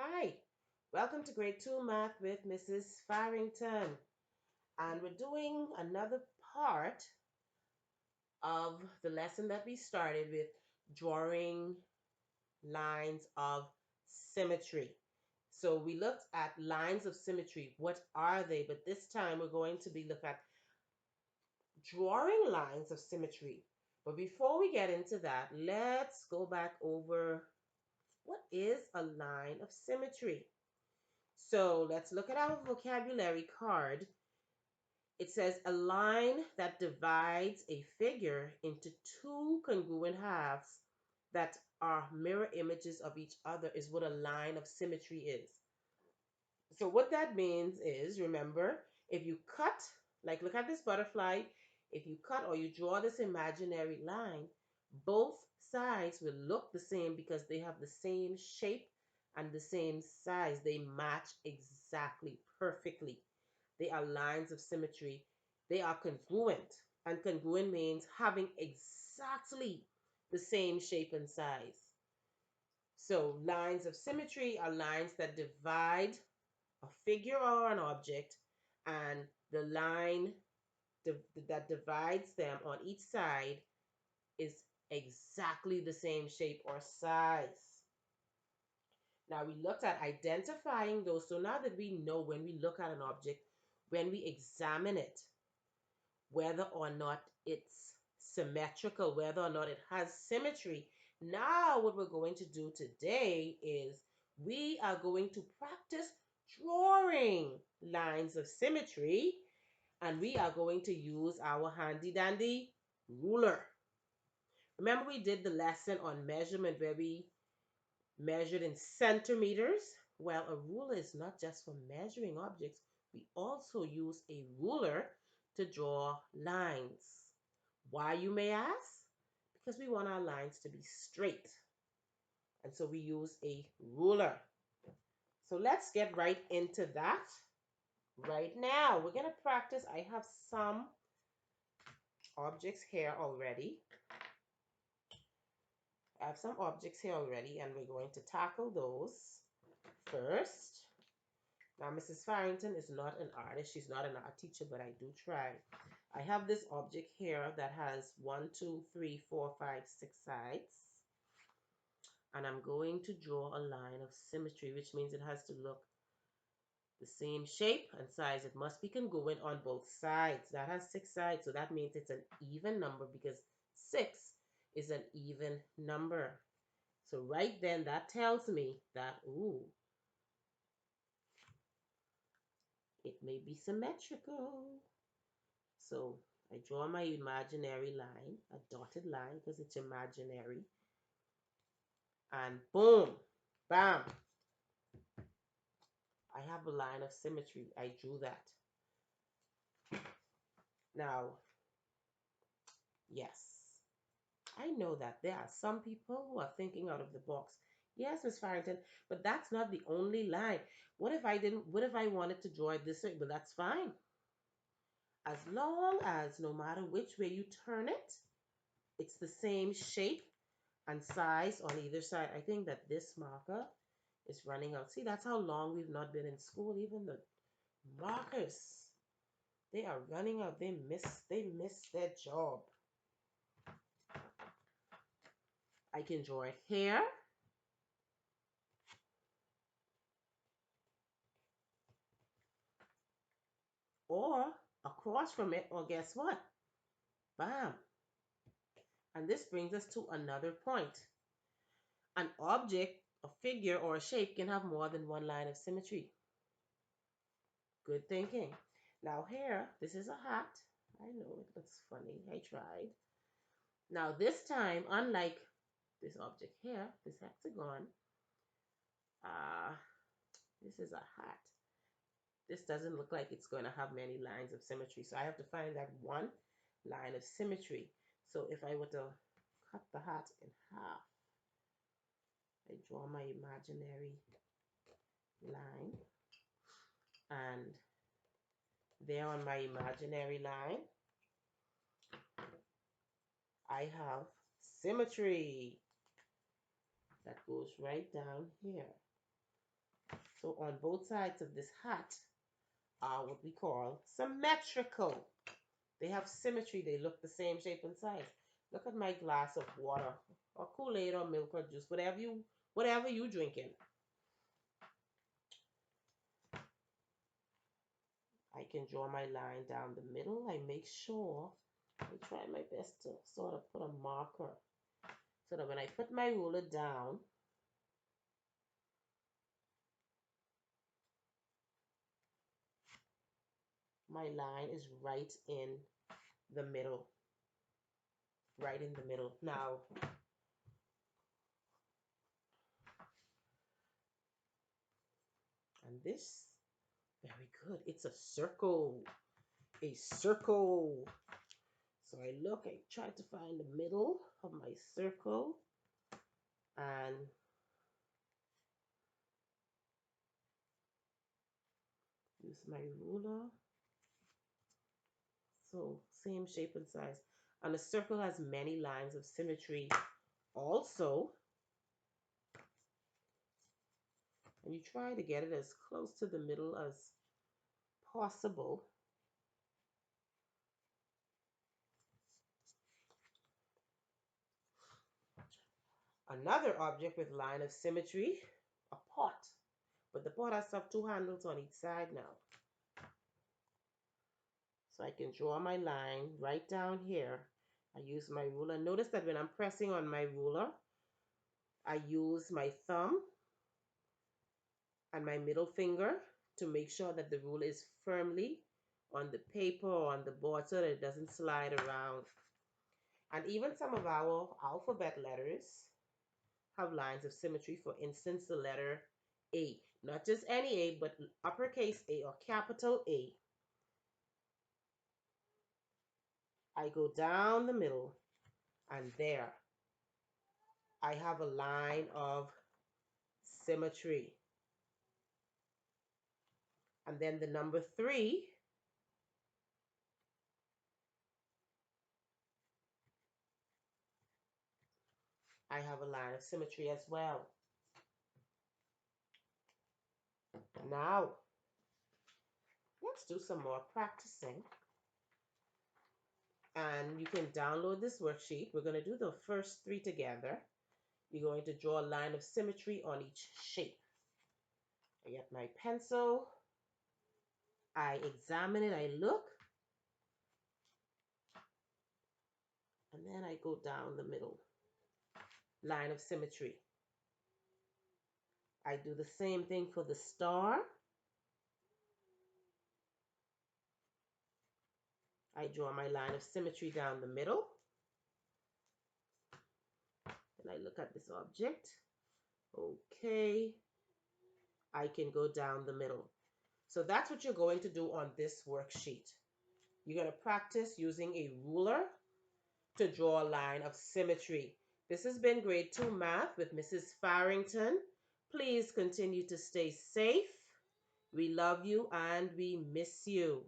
Hi, welcome to Grade 2 Math with Mrs. Farrington. And we're doing another part of the lesson that we started with drawing lines of symmetry. So we looked at lines of symmetry. What are they? But this time we're going to be looking at drawing lines of symmetry. But before we get into that, let's go back over what is a line of symmetry. So let's look at our vocabulary card. It says a line that divides a figure into two congruent halves that are mirror images of each other is what a line of symmetry is. So what that means is, remember, if you cut, like look at this butterfly, if you cut or you draw this imaginary line, both sides will look the same because they have the same shape and the same size. They match exactly, perfectly. They are lines of symmetry. They are congruent. And congruent means having exactly the same shape and size. So lines of symmetry are lines that divide a figure or an object, and the line that divides them on each side is exactly the same shape or size. Now we looked at identifying those. So now that we know when we look at an object, when we examine it, whether or not it's symmetrical, whether or not it has symmetry. Now, what we're going to do today is we are going to practice drawing lines of symmetry, and we are going to use our handy dandy ruler. Remember, we did the lesson on measurement where we measured in centimeters. Well, a ruler is not just for measuring objects. We also use a ruler to draw lines. Why, you may ask? Because we want our lines to be straight. And so we use a ruler. So let's get right into that right now. We're going to practice. I have some objects here already. And we're going to tackle those first. Now, Mrs. Farrington is not an artist. She's not an art teacher, but I do try. I have this object here that has 1, 2, 3, 4, 5, 6 sides. And I'm going to draw a line of symmetry, which means it has to look the same shape and size. It must be congruent on both sides. That has 6 sides, so that means it's an even number because 6 is an even number. So right then, that tells me that, ooh, it may be symmetrical. So I draw my imaginary line, a dotted line because it's imaginary. And boom, bam, I have a line of symmetry. I drew that. Now, yes, I know that there are some people who are thinking out of the box. Yes, Miss Farrington, but that's not the only line. What if I wanted to draw it this way? But that's fine. As long as no matter which way you turn it, it's the same shape and size on either side. I think that this marker is running out. See, that's how long we've not been in school. Even the markers, they are running out. They miss their job. I can draw it here. Or across from it, or guess what? Bam. And this brings us to another point. An object, a figure, or a shape can have more than one line of symmetry. Good thinking. Now here, this is a hat. I know it looks funny. I tried. Now this time, unlike this object here, this hexagon, uh, this is a hat. This doesn't look like it's going to have many lines of symmetry. So I have to find that one line of symmetry. So if I were to cut the hat in half, I draw my imaginary line. And there on my imaginary line, I have symmetry that goes right down here. So on both sides of this hat are what we call symmetrical. They have symmetry. They look the same shape and size. Look at my glass of water or Kool-Aid or milk or juice, whatever you drinking. I can draw my line down the middle. I make sure I try my best to sort of put a marker so that when I put my ruler down, my line is right in the middle. Right in the middle. Now, and this, very good. It's a circle. A circle. So I try to find the middle of my circle and use my ruler. So same shape and size. And the circle has many lines of symmetry also. And you try to get it as close to the middle as possible. Another object with line of symmetry, a pot. But the pot has to have two handles on each side now. So I can draw my line right down here. I use my ruler. Notice that when I'm pressing on my ruler, I use my thumb and my middle finger to make sure that the ruler is firmly on the paper or on the board so that it doesn't slide around. And even some of our alphabet letters have lines of symmetry. For instance, the letter A. Not just any A, but uppercase A or capital A. I go down the middle and there I have a line of symmetry. And then the number 3, I have a line of symmetry as well. Now, let's do some more practicing. And you can download this worksheet. We're going to do the first 3 together. You're going to draw a line of symmetry on each shape. I get my pencil. I examine it. I look. And then I go down the middle. Line of symmetry. I do the same thing for the star. I draw my line of symmetry down the middle. Then I look at this object. Okay. I can go down the middle. So that's what you're going to do on this worksheet. You're going to practice using a ruler to draw a line of symmetry. This has been Grade 2 Math with Mrs. Farrington. Please continue to stay safe. We love you and we miss you.